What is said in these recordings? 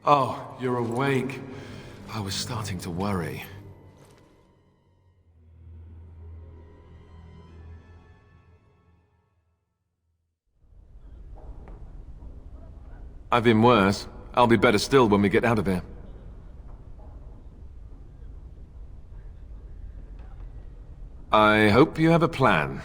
Oh, you're awake. I was starting to worry. I've been worse. I'll be better still when we get out of here. I hope you have a plan.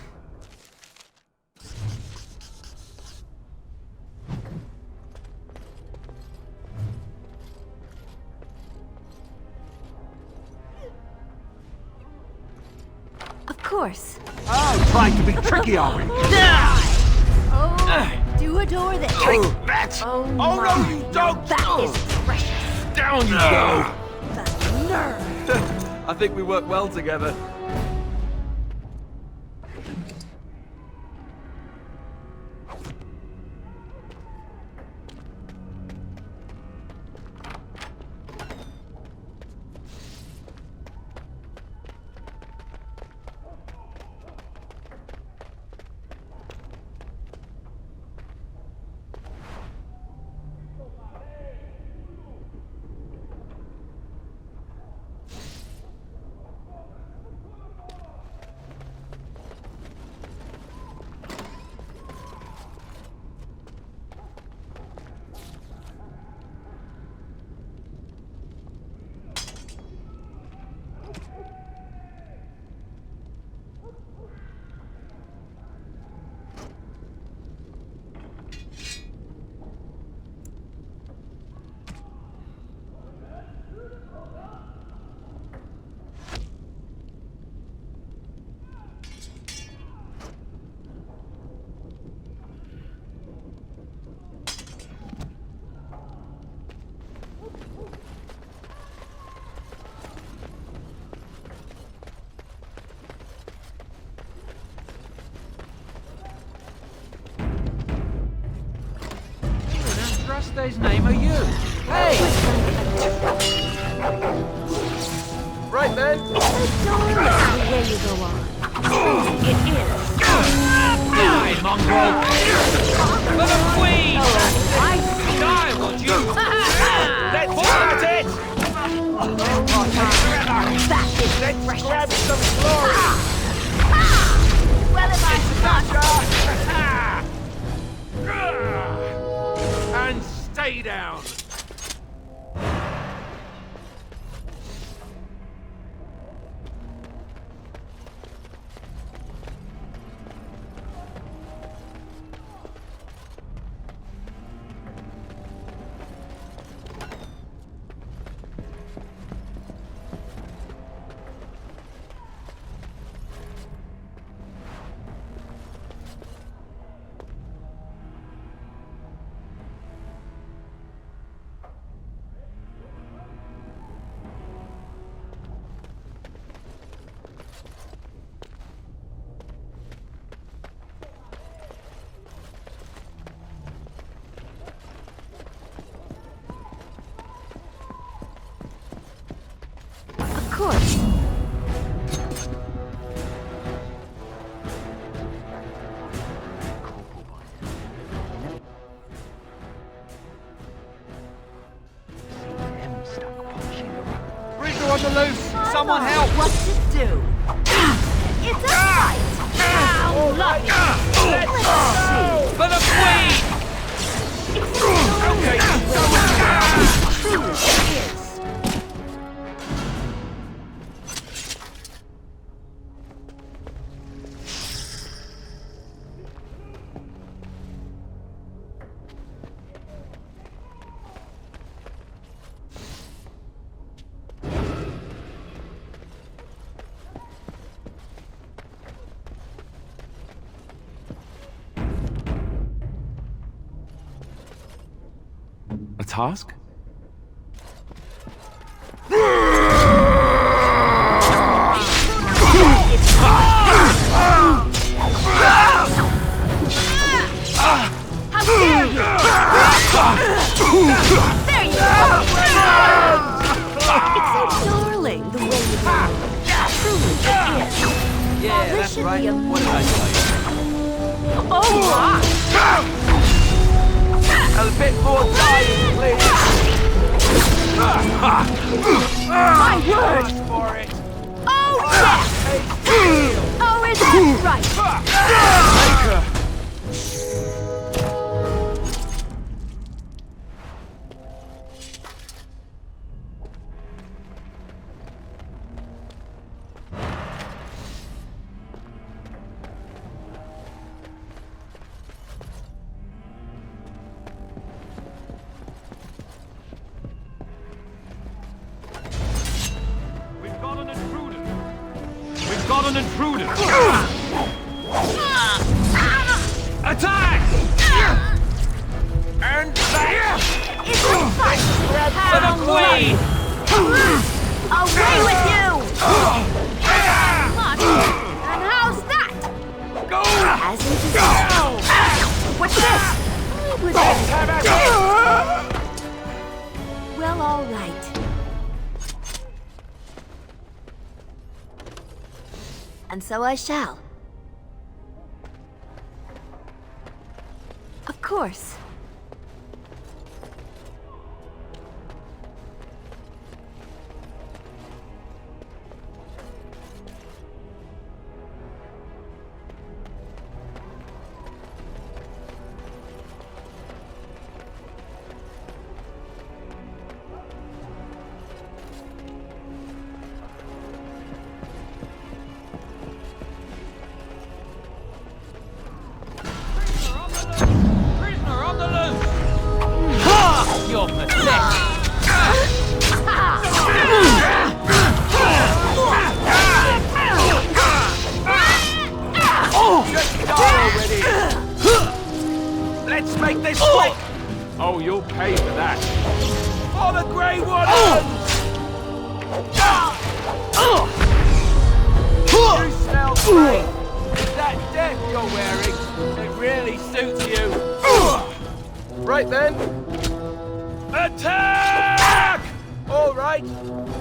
Of course. Oh, trying to be tricky, are we? Oh, do adore this. Take that! Oh, Oh my. no, you don't! That is precious. Down you go! The nerve. I think we work well together. His name are you? Hey! Right then. Don't let the way you go on. It is. Die, mongrel! For the Queen! Oh, I see. Die, would you? Let's get it! That is Let's precious. grab some glory! Well, if I And stay down! Of course. Rizzo on the loose! Someone help! What to do? It's a fight! How lucky! Let's go! For the Queen! Okay, True it is. A task? How dare you! There you go! It's so darling, the way you do. Truly, it is. Yeah, that's should right. be a What did I say? Oh, my! A bit more dying, please! My word! Ask for it. Oh, yes! Oh, is that right? We've got an intruder. We've got an intruder. Attack! And back! It's a fight! For the Queen! Away with you! Much. And how's that? Go! As it is. What's this? Let's have at it! Well, all right. And so I shall. Of course. Prisoner on the loose! Ha! You're pathetic! Just die already! Let's make this quick! Oh, you'll pay for that. For the Grey Ones! You smell great! Is that death you're wearing? It really suits you. Right then. Attack! All right,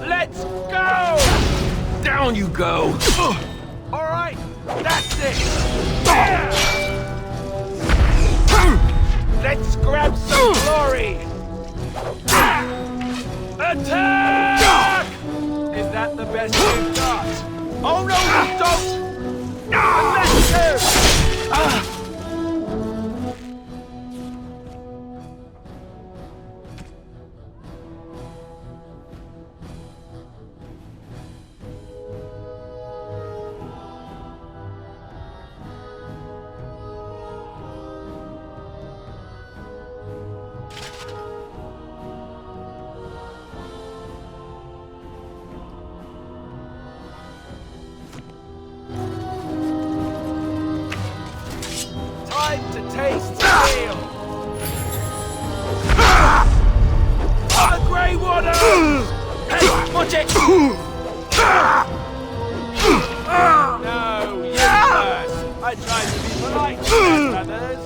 let's go! Down you go! All right, that's it! Let's grab some glory! Attack! Is that the best you've got? Oh no, you don't! Let's go! Time to taste steel! The Grey Waters! Hey, watch it! No, useless! I tried to be polite to them, brothers.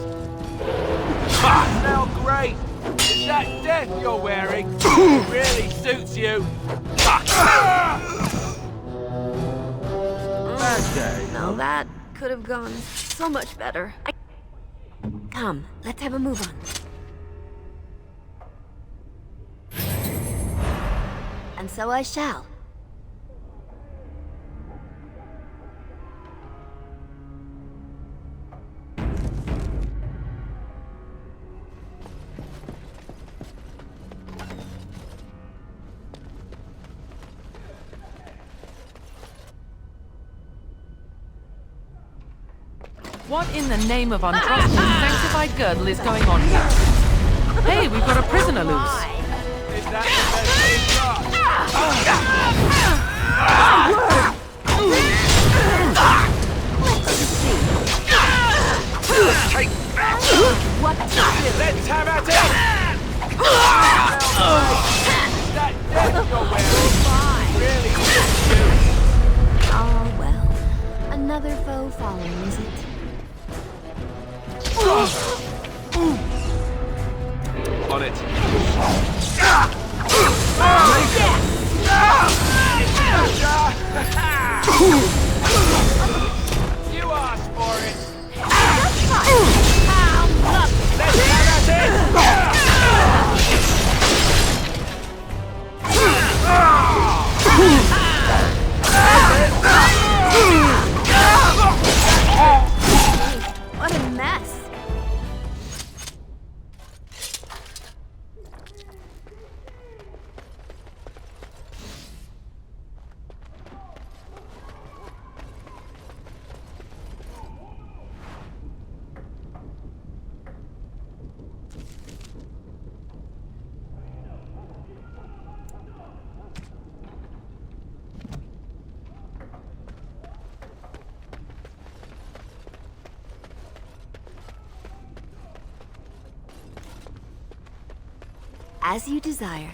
Smell great! Is that death you're wearing? It really suits you. Bad day. Now that could have gone so much better. Come, let's have a move on. And so I shall. What in the name of untrustful sanctified girdle is going on here? Hey, we've got a prisoner loose. Is that the best you've got? Take that! What to do? Let's have at it! That death you're wearing really suits you. Oh, well. Another foe falling, is it? On it. You asked for it. How lovely! Let's have at it! As you desire.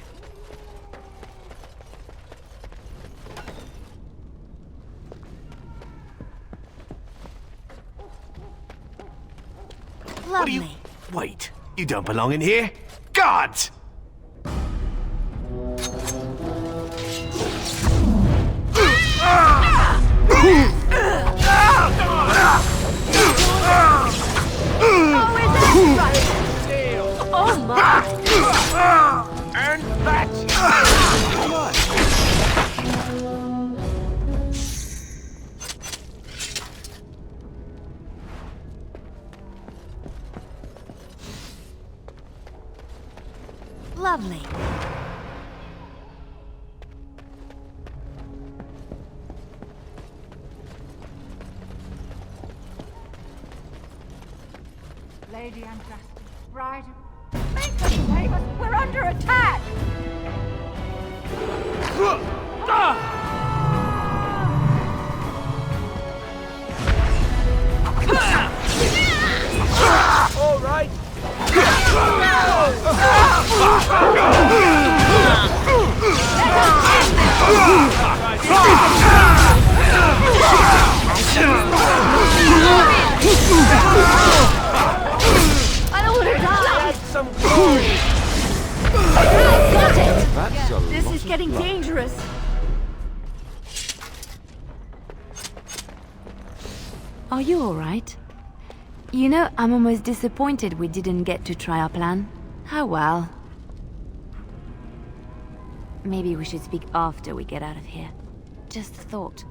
What Lovely. do you... Wait, you don't belong in here. Guards! Oh my! And that's... Lovely. Lady Andraste, bride of... Make us save us! We're under attack! All right. I don't want to die! That's some glory. Got it! That's a This lot is of getting blood. dangerous. Are you alright? You know, I'm almost disappointed we didn't get to try our plan. How well. Maybe we should speak after we get out of here. Just a thought.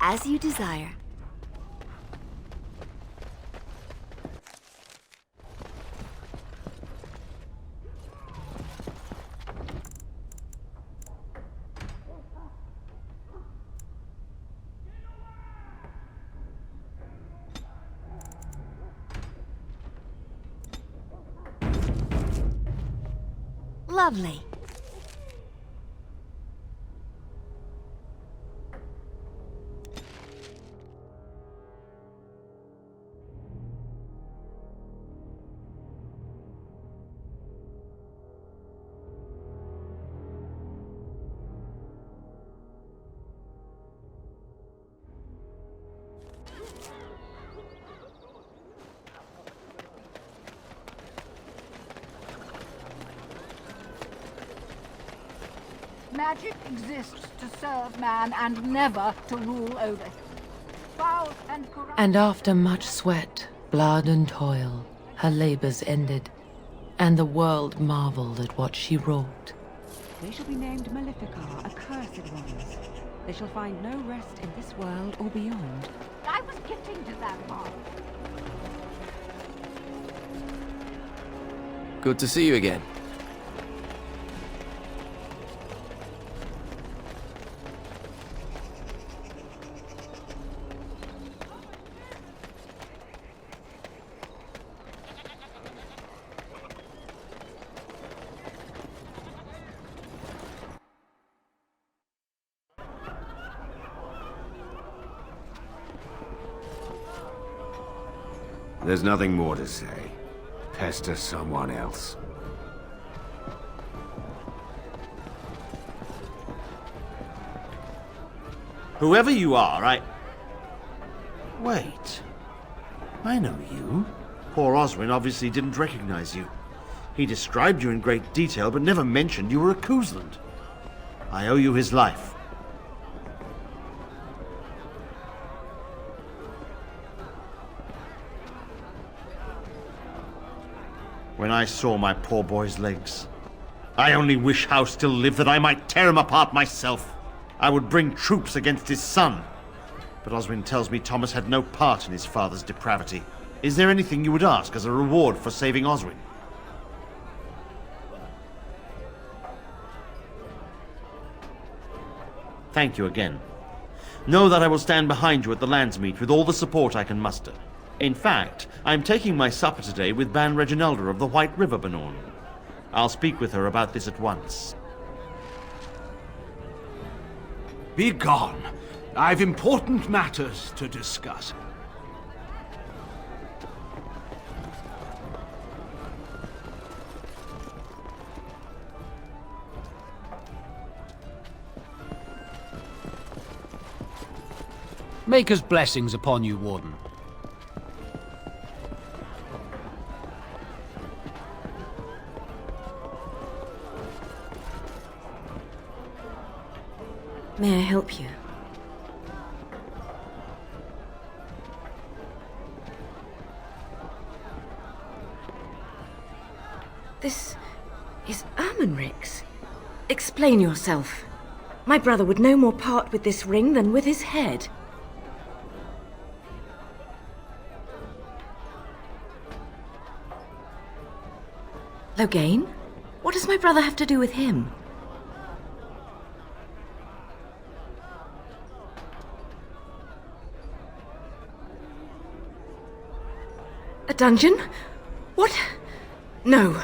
As you desire. Lovely. Magic exists to serve man and never to rule over him. Foul and corrupt... And after much sweat, blood and toil, her labors ended, and the world marveled at what she wrought. They shall be named Maleficar, accursed ones. They shall find no rest in this world or beyond. I was getting to that part. Good to see you again. There's nothing more to say. Pester someone else. Whoever you are, Wait. I know you. Poor Oswin obviously didn't recognize you. He described you in great detail, but never mentioned you were a Cousland. I owe you his life. When I saw my poor boy's legs, I only wish Howe still lived that I might tear him apart myself. I would bring troops against his son. But Oswin tells me Thomas had no part in his father's depravity. Is there anything you would ask as a reward for saving Oswin? Thank you again. Know that I will stand behind you at the Landsmeet with all the support I can muster. In fact, I am taking my supper today with Ban Reginalda of the White River Banorn. I'll speak with her about this at once. Be gone. I've important matters to discuss. Maker's blessings upon you, Warden. May I help you? This is Ermenric's. Explain yourself. My brother would no more part with this ring than with his head. Loghain? What does my brother have to do with him? A dungeon? What? No.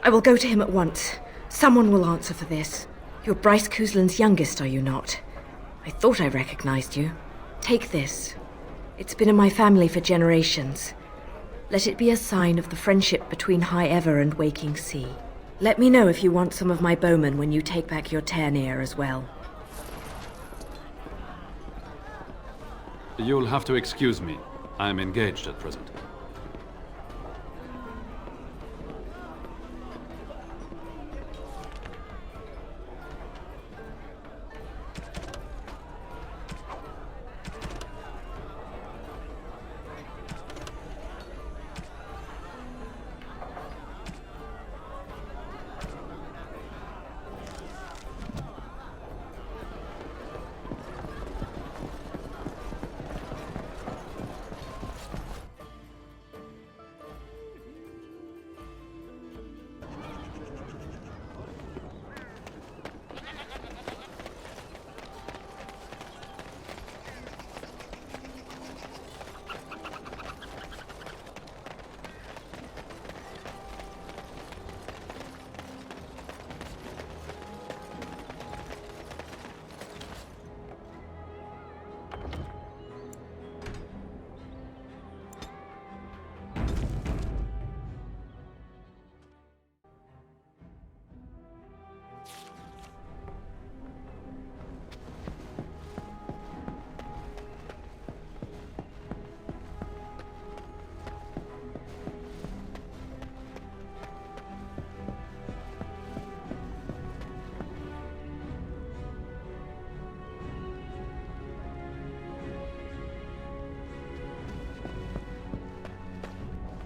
I will go to him at once. Someone will answer for this. You're Bryce Cousland's youngest, are you not? I thought I recognized you. Take this. It's been in my family for generations. Let it be a sign of the friendship between High Ever and Waking Sea. Let me know if you want some of my bowmen when you take back your Tairneer as well. You'll have to excuse me. I'm engaged at present.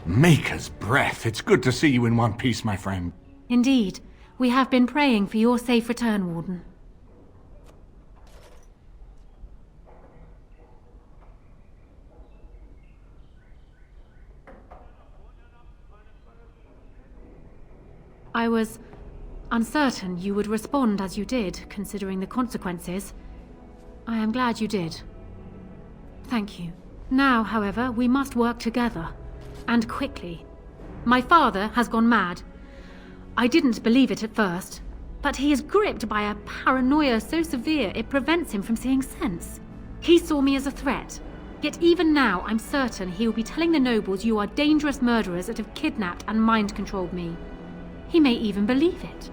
Maker's breath. It's good to see you in one piece, my friend. Indeed. We have been praying for your safe return, Warden. I was uncertain you would respond as you did, considering the consequences. I am glad you did. Thank you. Now, however, we must work together. And quickly. My father has gone mad. I didn't believe it at first, but he is gripped by a paranoia so severe it prevents him from seeing sense. He saw me as a threat, yet even now I'm certain he will be telling the nobles you are dangerous murderers that have kidnapped and mind-controlled me. He may even believe it.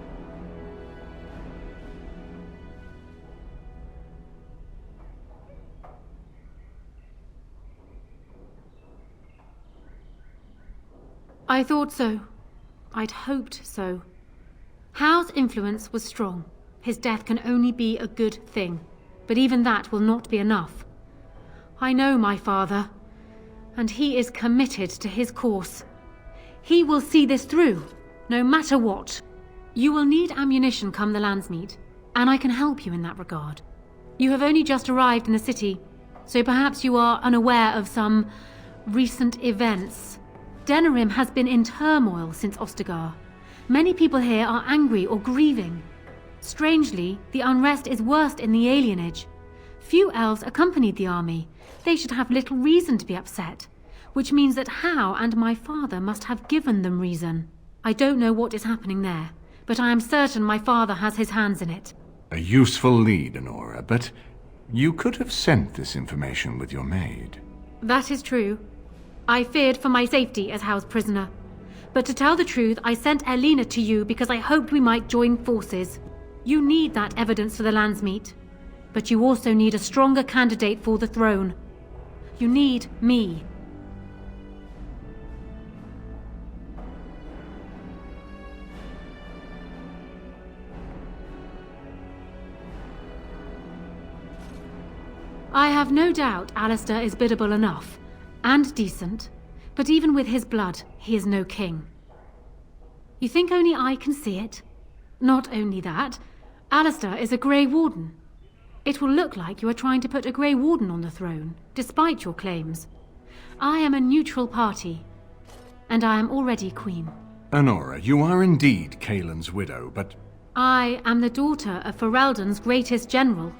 I thought so. I'd hoped so. Howe's influence was strong. His death can only be a good thing, but even that will not be enough. I know my father, and he is committed to his course. He will see this through, no matter what. You will need ammunition come the Landsmeet, and I can help you in that regard. You have only just arrived in the city, so perhaps you are unaware of some recent events. Denerim has been in turmoil since Ostagar. Many people here are angry or grieving. Strangely, the unrest is worst in the alienage. Few elves accompanied the army. They should have little reason to be upset, which means that Hal and my father must have given them reason. I don't know what is happening there, but I am certain my father has his hands in it. A useful lead, Anora, but you could have sent this information with your maid. That is true. I feared for my safety as Hal's prisoner. But to tell the truth, I sent Elena to you because I hoped we might join forces. You need that evidence for the Landsmeet. But you also need a stronger candidate for the throne. You need me. I have no doubt Alistair is biddable enough, and decent, but even with his blood, he is no king. You think only I can see it? Not only that, Alistair is a Grey Warden. It will look like you are trying to put a Grey Warden on the throne, despite your claims. I am a neutral party, and I am already queen. Anora, you are indeed Kaelin's widow, but... I am the daughter of Ferelden's greatest general.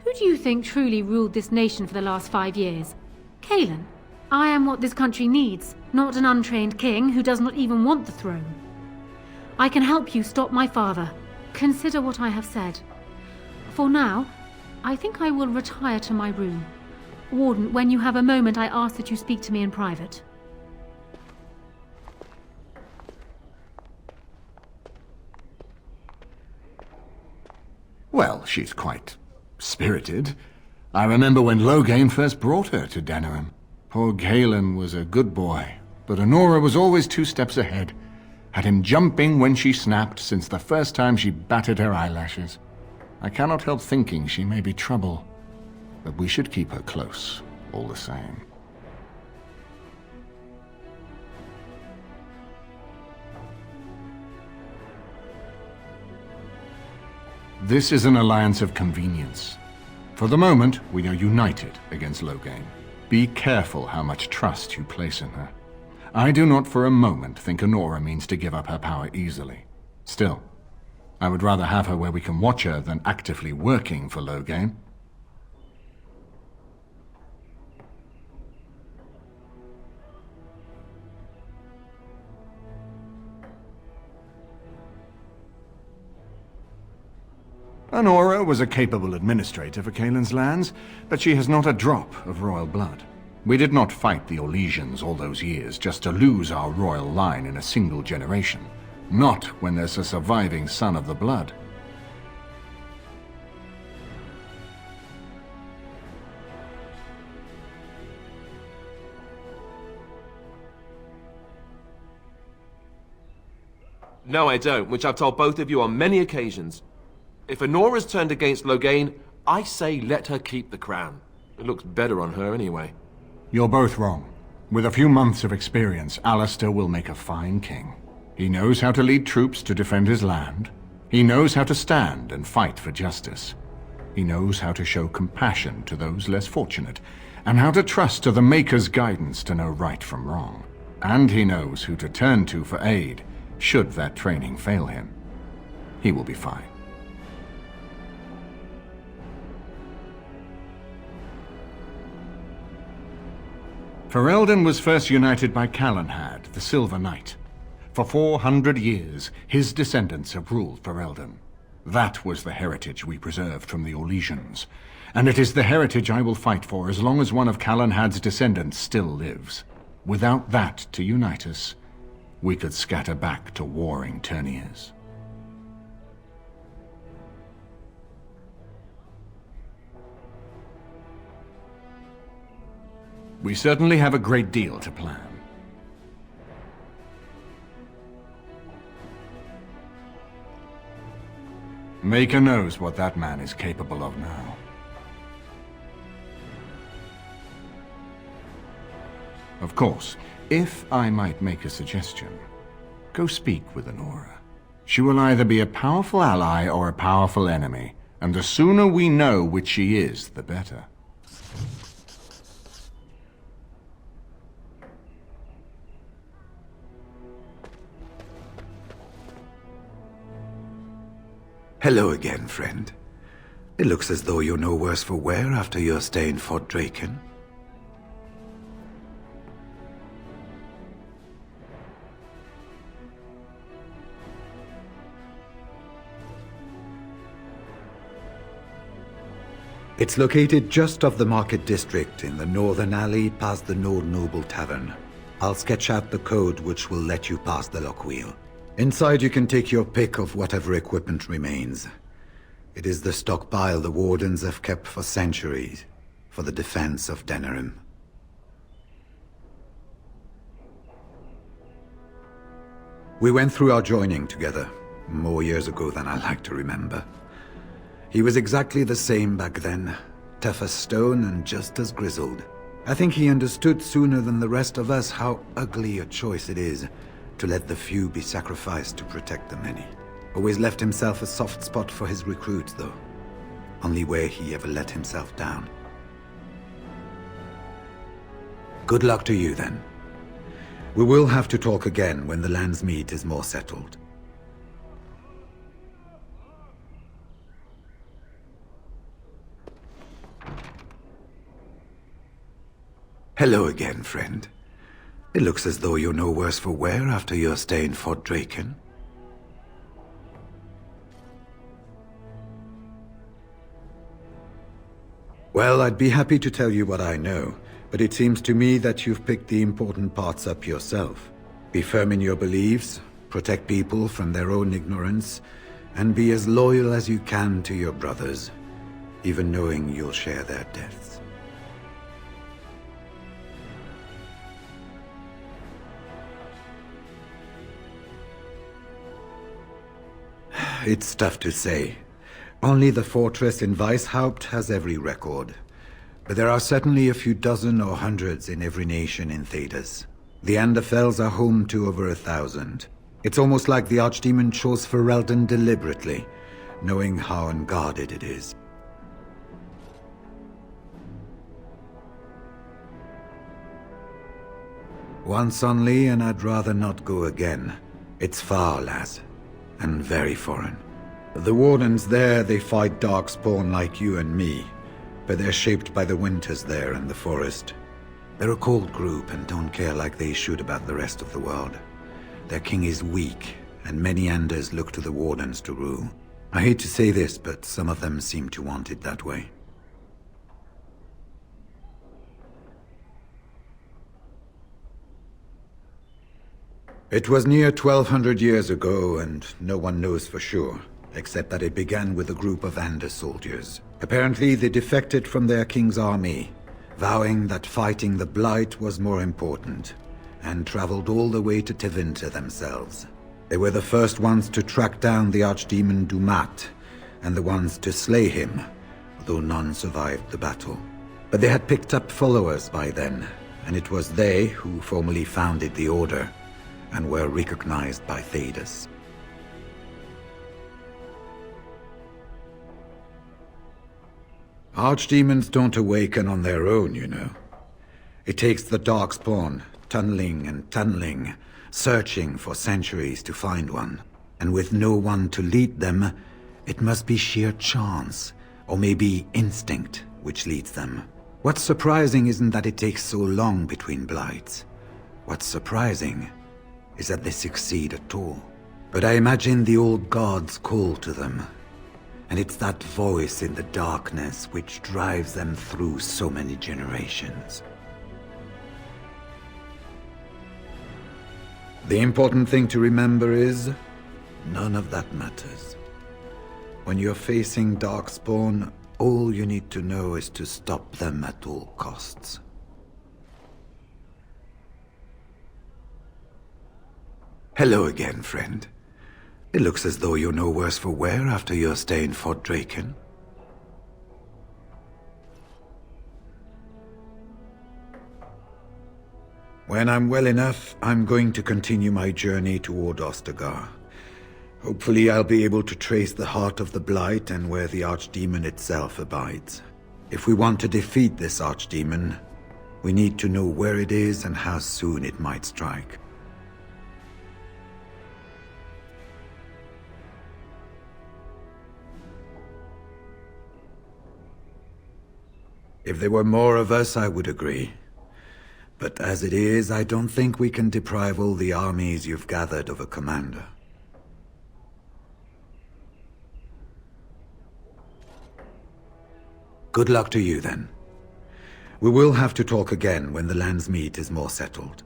Who do you think truly ruled this nation for the last 5 years? Kaelin. I am what this country needs, not an untrained king who does not even want the throne. I can help you stop my father. Consider what I have said. For now, I think I will retire to my room. Warden, when you have a moment, I ask that you speak to me in private. Well, she's quite spirited. I remember when Loghain first brought her to Denerim. Poor Galen was a good boy, but Anora was always 2 steps ahead. Had him jumping when she snapped since the first time she batted her eyelashes. I cannot help thinking she may be trouble, but we should keep her close, all the same. This is an alliance of convenience. For the moment, we are united against Loghain. Be careful how much trust you place in her. I do not for a moment think Anora means to give up her power easily. Still, I would rather have her where we can watch her than actively working for Loghain. Anora was a capable administrator for Kaelin's lands, but she has not a drop of royal blood. We did not fight the Orlesians all those years just to lose our royal line in a single generation. Not when there's a surviving son of the blood. No, I don't, which I've told both of you on many occasions. If Anora's turned against Loghain, I say let her keep the crown. It looks better on her anyway. You're both wrong. With a few months of experience, Alistair will make a fine king. He knows how to lead troops to defend his land. He knows how to stand and fight for justice. He knows how to show compassion to those less fortunate, and how to trust to the Maker's guidance to know right from wrong. And he knows who to turn to for aid, should that training fail him. He will be fine. Ferelden was first united by Calenhad, the Silver Knight. For 400 years, his descendants have ruled Ferelden. That was the heritage we preserved from the Orlesians, and it is the heritage I will fight for as long as one of Calenhad's descendants still lives. Without that to unite us, we could scatter back to warring Terniers. We certainly have a great deal to plan. Maker knows what that man is capable of now. Of course, if I might make a suggestion, go speak with Anora. She will either be a powerful ally or a powerful enemy, and the sooner we know which she is, the better. Hello again, friend. It looks as though you're no worse for wear after your stay in Fort Drakon. It's located just off the Market District in the northern alley past the Nord Noble Tavern. I'll sketch out the code which will let you pass the lock wheel. Inside you can take your pick of whatever equipment remains. It is the stockpile the Wardens have kept for centuries, for the defense of Denerim. We went through our joining together, more years ago than I like to remember. He was exactly the same back then, tough as stone and just as grizzled. I think he understood sooner than the rest of us how ugly a choice it is to let the few be sacrificed to protect the many. Always left himself a soft spot for his recruits, though. Only way he ever let himself down. Good luck to you, then. We will have to talk again when the Landsmeet is more settled. Hello again, friend. It looks as though you're no worse for wear after your stay in Fort Drakon. Well, I'd be happy to tell you what I know, but it seems to me that you've picked the important parts up yourself. Be firm in your beliefs, protect people from their own ignorance, and be as loyal as you can to your brothers, even knowing you'll share their deaths. It's tough to say. Only the fortress in Weishaupt has every record. But there are certainly a few dozen or hundreds in every nation in Thedas. The Anderfells are home to over 1,000. It's almost like the Archdemon chose Ferelden deliberately, knowing how unguarded it is. Once only, and I'd rather not go again. It's far, lass. And very foreign. The Wardens there, they fight Darkspawn like you and me, but they're shaped by the winters there in the forest. They're a cold group and don't care like they should about the rest of the world. Their king is weak, and many Anders look to the Wardens to rule. I hate to say this, but some of them seem to want it that way. It was near 1,200 years ago, and no one knows for sure, except that it began with a group of Anders soldiers. Apparently, they defected from their king's army, vowing that fighting the Blight was more important, and traveled all the way to Tevinter themselves. They were the first ones to track down the Archdemon Dumat, and the ones to slay him, though none survived the battle. But they had picked up followers by then, and it was they who formally founded the Order, and were recognized by Thedas. Archdemons don't awaken on their own, you know. It takes the Darkspawn, tunneling and tunneling, searching for centuries to find one. And with no one to lead them, it must be sheer chance, or maybe instinct, which leads them. What's surprising isn't that it takes so long between Blights. What's surprising is that they succeed at all. But I imagine the old gods call to them, and it's that voice in the darkness which drives them through so many generations. The important thing to remember is, none of that matters. When you're facing Darkspawn, all you need to know is to stop them at all costs. Hello again, friend. It looks as though you're no worse for wear after your stay in Fort Drakon. When I'm well enough, I'm going to continue my journey toward Ostagar. Hopefully I'll be able to trace the heart of the Blight and where the Archdemon itself abides. If we want to defeat this Archdemon, we need to know where it is and how soon it might strike. If there were more of us, I would agree. But as it is, I don't think we can deprive all the armies you've gathered of a commander. Good luck to you, then. We will have to talk again when the land's meat is more settled.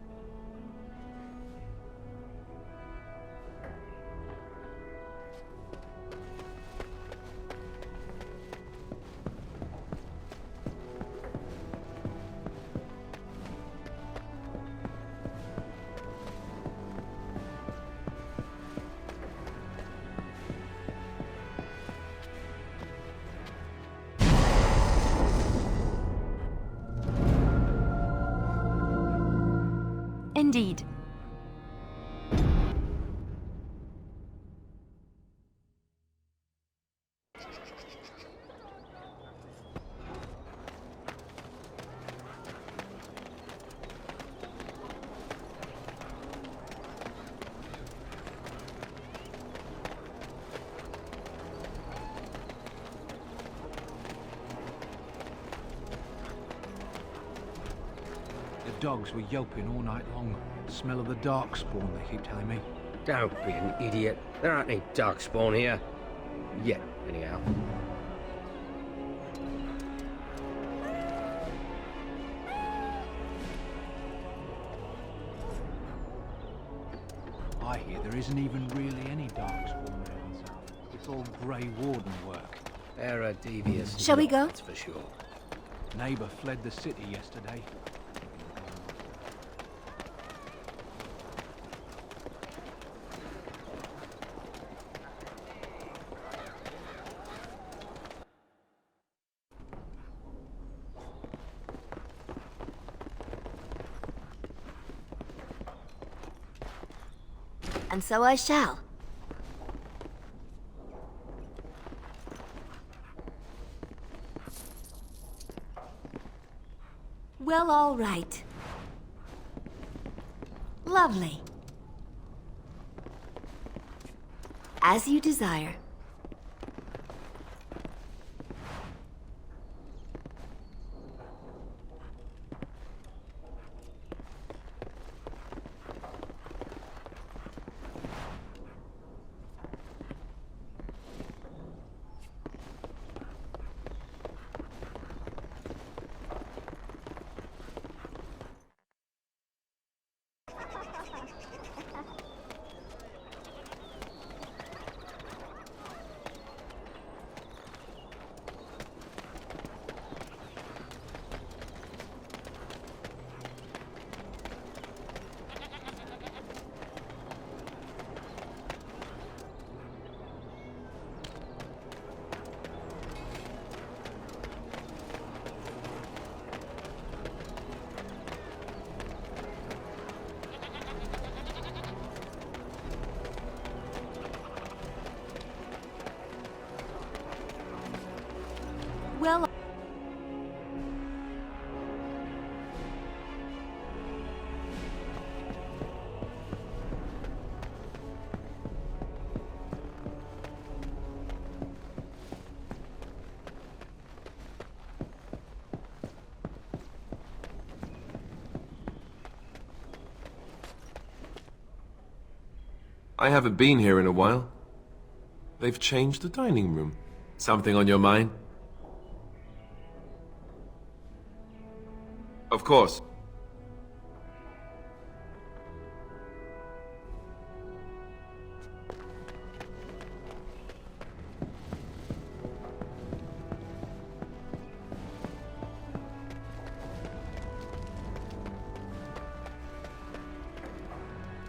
Indeed. The dogs were yelping all night long. The smell of the darkspawn, they keep telling me. Don't be an idiot. There aren't any darkspawn here. Yet, anyhow. I hear there isn't even really any darkspawn around south. It's all Grey Warden work. They're a devious Shall we lot, go? that's for sure. Neighbor fled the city yesterday. And so I shall. Well, all right. Lovely. As you desire. Well... I haven't been here in a while. They've changed the dining room. Something on your mind? Of course.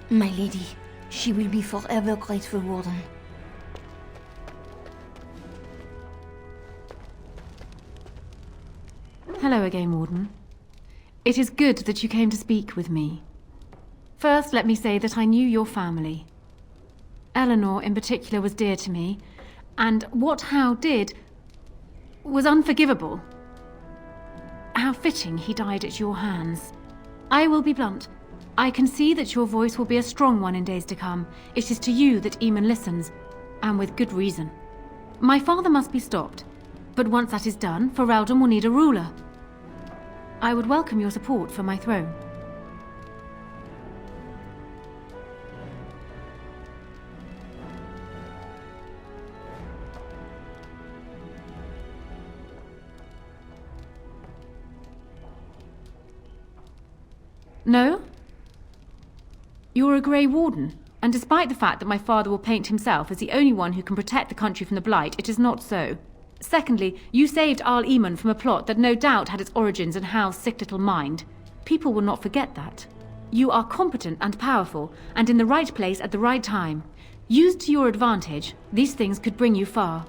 My lady, she will be forever grateful, Warden. Hello again, Warden. It is good that you came to speak with me. First, let me say that I knew your family. Eleanor, in particular, was dear to me, and what Hal did was unforgivable. How fitting he died at your hands. I will be blunt. I can see that your voice will be a strong one in days to come. It is to you that Eamon listens, and with good reason. My father must be stopped, but once that is done, Ferelden will need a ruler. I would welcome your support for my throne. No? You're a Grey Warden, and despite the fact that my father will paint himself as the only one who can protect the country from the Blight, it is not so. Secondly, you saved Arl Eamon from a plot that no doubt had its origins in Hal's sick little mind. People will not forget that. You are competent and powerful, and in the right place at the right time. Used to your advantage, these things could bring you far.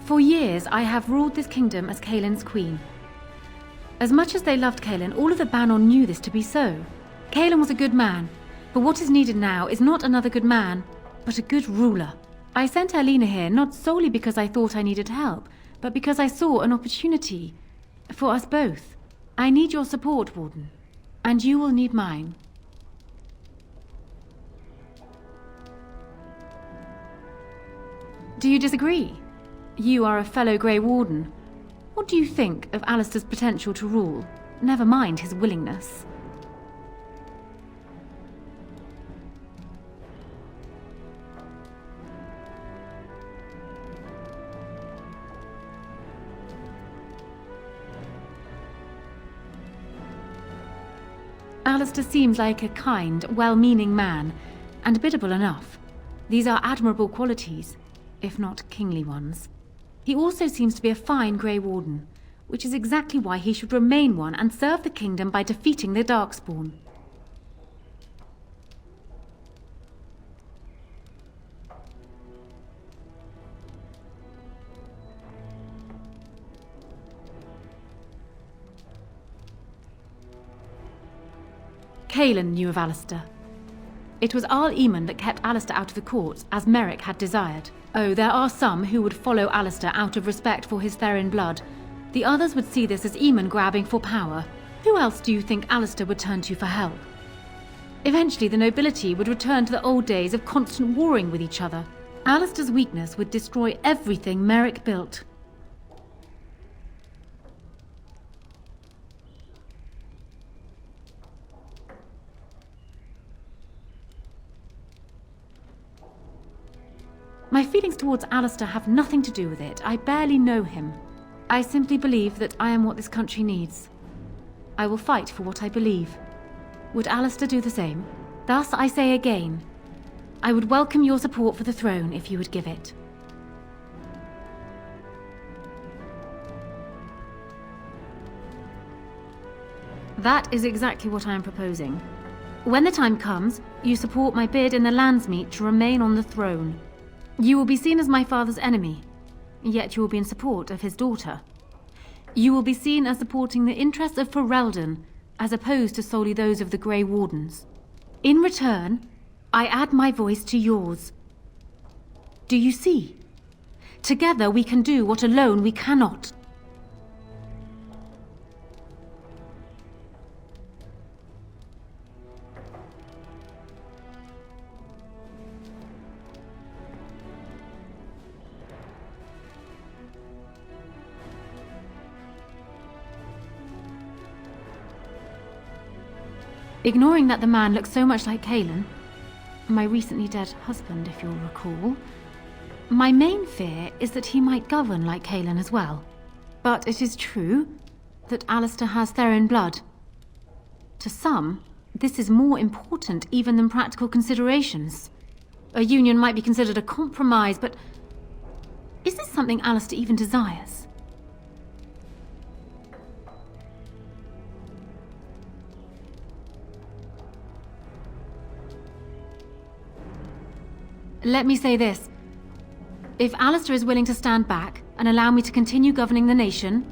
For years, I have ruled this kingdom as Caelin's queen. As much as they loved Caelin, all of the Banon knew this to be so. Caelin was a good man, but what is needed now is not another good man, but a good ruler. I sent Alina here not solely because I thought I needed help, but because I saw an opportunity for us both. I need your support, Warden, and you will need mine. Do you disagree? You are a fellow Grey Warden. What do you think of Alistair's potential to rule? Never mind his willingness. Alistair seems like a kind, well-meaning man, and biddable enough. These are admirable qualities, if not kingly ones. He also seems to be a fine Grey Warden, which is exactly why he should remain one and serve the kingdom by defeating the Darkspawn. Caelin knew of Alistair. It was Arl Eamon that kept Alistair out of the courts, as Merrick had desired. Oh, there are some who would follow Alistair out of respect for his Therin blood. The others would see this as Eamon grabbing for power. Who else do you think Alistair would turn to for help? Eventually, the nobility would return to the old days of constant warring with each other. Alistair's weakness would destroy everything Merrick built. My feelings towards Alistair have nothing to do with it. I barely know him. I simply believe that I am what this country needs. I will fight for what I believe. Would Alistair do the same? Thus, I say again, I would welcome your support for the throne if you would give it. That is exactly what I am proposing. When the time comes, you support my bid in the Landsmeet to remain on the throne. You will be seen as my father's enemy, yet you will be in support of his daughter. You will be seen as supporting the interests of Ferelden, as opposed to solely those of the Grey Wardens. In return, I add my voice to yours. Do you see? Together we can do what alone we cannot. Ignoring that the man looks so much like Caelin, my recently dead husband, if you'll recall, my main fear is that he might govern like Caelin as well. But it is true that Alistair has Therin blood. To some, this is more important even than practical considerations. A union might be considered a compromise, but is this something Alistair even desires? Let me say this. If Alistair is willing to stand back and allow me to continue governing the nation,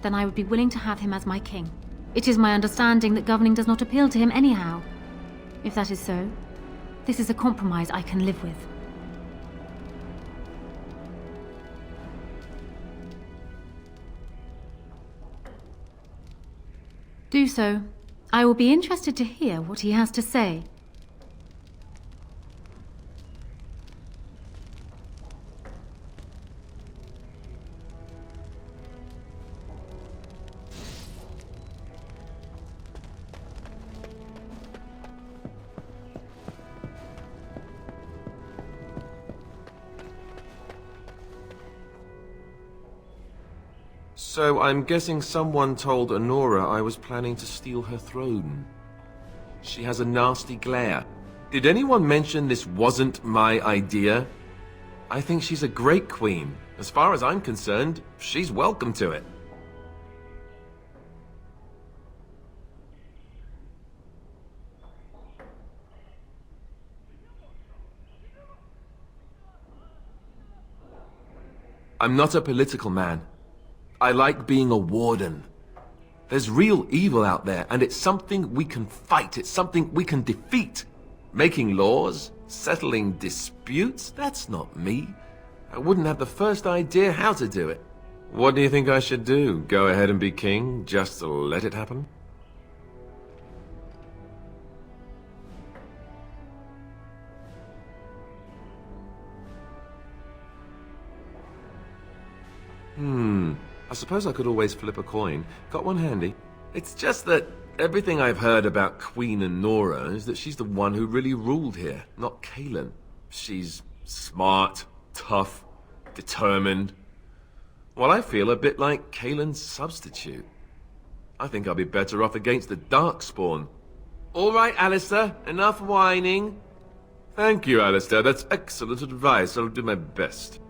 then I would be willing to have him as my king. It is my understanding that governing does not appeal to him anyhow. If that is so, this is a compromise I can live with. Do so. I will be interested to hear what he has to say. So I'm guessing someone told Anora I was planning to steal her throne. She has a nasty glare. Did anyone mention this wasn't my idea? I think she's a great queen. As far as I'm concerned, she's welcome to it. I'm not a political man. I like being a warden. There's real evil out there, and it's something we can fight. It's something we can defeat. Making laws, settling disputes, that's not me. I wouldn't have the first idea how to do it. What do you think I should do? Go ahead and be king, just to let it happen? I suppose I could always flip a coin. Got one handy. It's just that everything I've heard about Queen Anora is that she's the one who really ruled here, not Cailan. She's smart, tough, determined. Well, I feel a bit like Cailan's substitute. I think I'll be better off against the Darkspawn. All right, Alistair, enough whining. Thank you, Alistair. That's excellent advice. I'll do my best.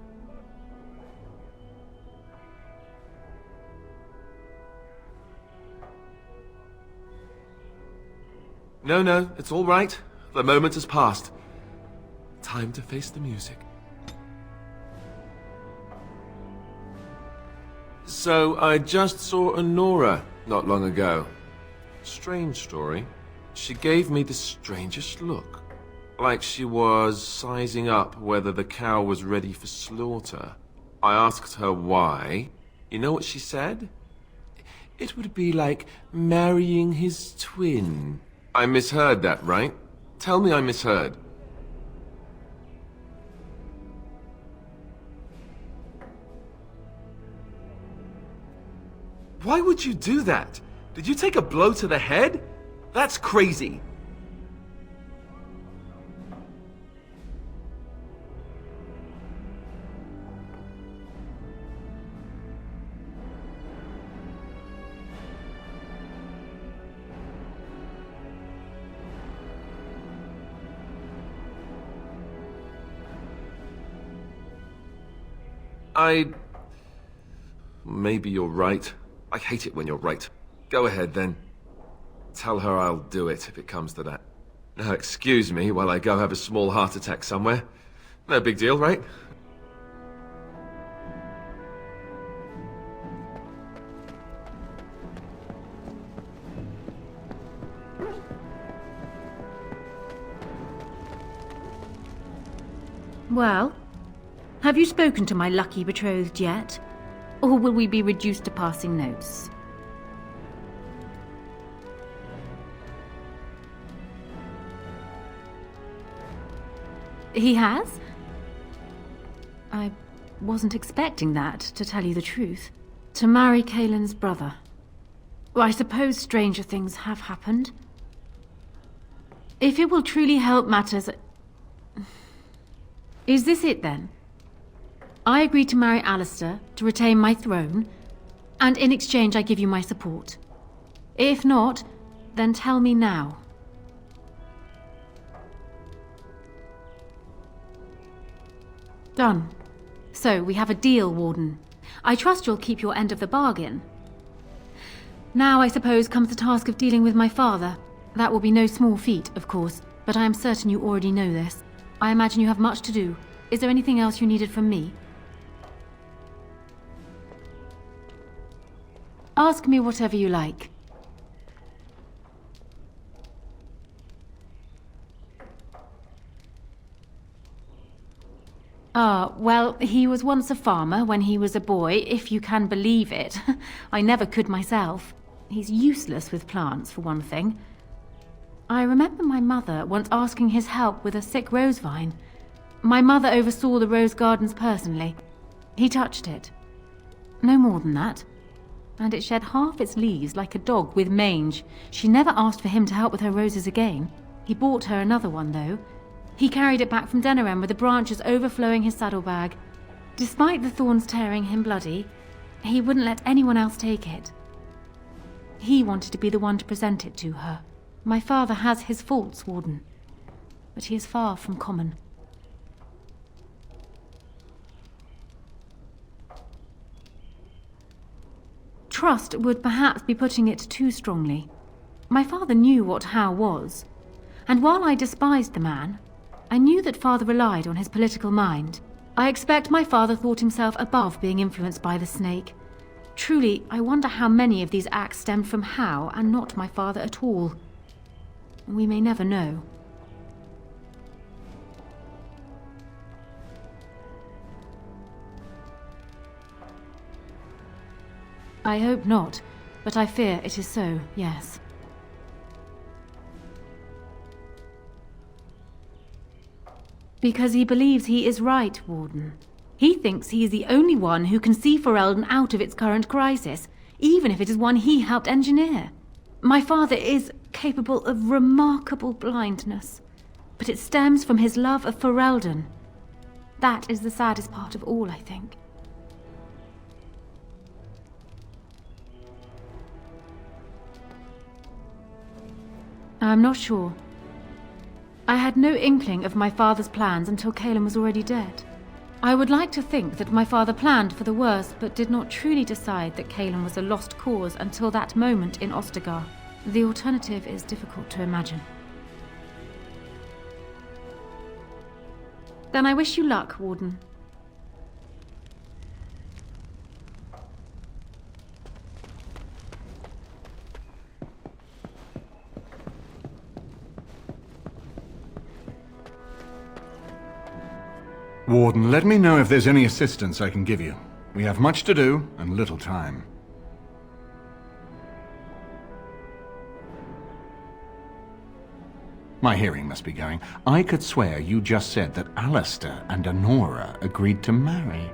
No, it's all right. The moment has passed. Time to face the music. So, I just saw Anora not long ago. Strange story. She gave me the strangest look. Like she was sizing up whether the cow was ready for slaughter. I asked her why. You know what she said? It would be like marrying his twin. I misheard that, right? Tell me I misheard. Why would you do that? Did you take a blow to the head? That's crazy. Maybe you're right. I hate it when you're right. Go ahead, then. Tell her I'll do it if it comes to that. Now, excuse me while I go have a small heart attack somewhere. No big deal, right? Well, have you spoken to my lucky betrothed yet? Or will we be reduced to passing notes? He has? I wasn't expecting that, to tell you the truth. To marry Cailan's brother. Well, I suppose stranger things have happened. If it will truly help matters... Is this it, then? I agree to marry Alistair to retain my throne, and in exchange I give you my support. If not, then tell me now. Done. So, we have a deal, Warden. I trust you'll keep your end of the bargain. Now, I suppose, comes the task of dealing with my father. That will be no small feat, of course, but I am certain you already know this. I imagine you have much to do. Is there anything else you needed from me? Ask me whatever you like. Well, he was once a farmer when he was a boy, if you can believe it. I never could myself. He's useless with plants, for one thing. I remember my mother once asking his help with a sick rose vine. My mother oversaw the rose gardens personally. He touched it. No more than that. And it shed half its leaves like a dog with mange. She never asked for him to help with her roses again. He bought her another one, though. He carried it back from Denerim with the branches overflowing his saddlebag. Despite the thorns tearing him bloody, He wouldn't let anyone else take it. He wanted to be the one to present it to her. My father has his faults, Warden, but he is far from common. Trust would perhaps be putting it too strongly. My father knew what Howe was, and while I despised the man, I knew that father relied on his political mind. I expect my father thought himself above being influenced by the snake. Truly, I wonder how many of these acts stemmed from Howe and not my father at all. We may never know. I hope not, but I fear it is so, yes. Because he believes he is right, Warden. He thinks he is the only one who can see Ferelden out of its current crisis, even if it is one he helped engineer. My father is capable of remarkable blindness, but it stems from his love of Ferelden. That is the saddest part of all, I think. I'm not sure. I had no inkling of my father's plans until Calen was already dead. I would like to think that my father planned for the worst, but did not truly decide that Calen was a lost cause until that moment in Ostagar. The alternative is difficult to imagine. Then I wish you luck, Warden. Warden, let me know if there's any assistance I can give you. We have much to do and little time. My hearing must be going. I could swear you just said that Alistair and Anora agreed to marry.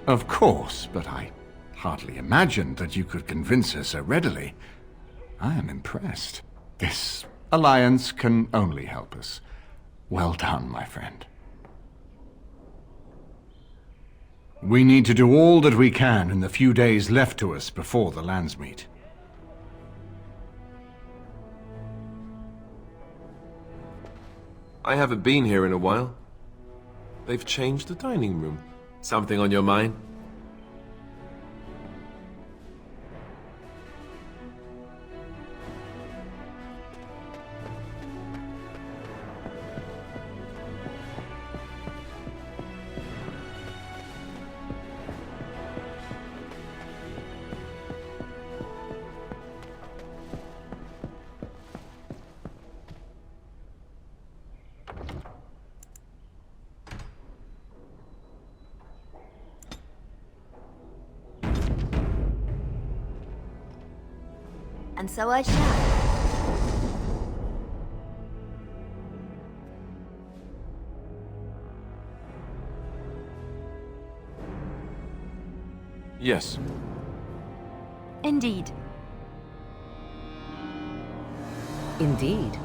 Of course, but I hardly imagined that you could convince her so readily. I am impressed. This alliance can only help us. Well done, my friend. We need to do all that we can in the few days left to us before the Landsmeet. I haven't been here in a while. They've changed the dining room. Something on your mind? And so I shall. Yes. Indeed. Indeed.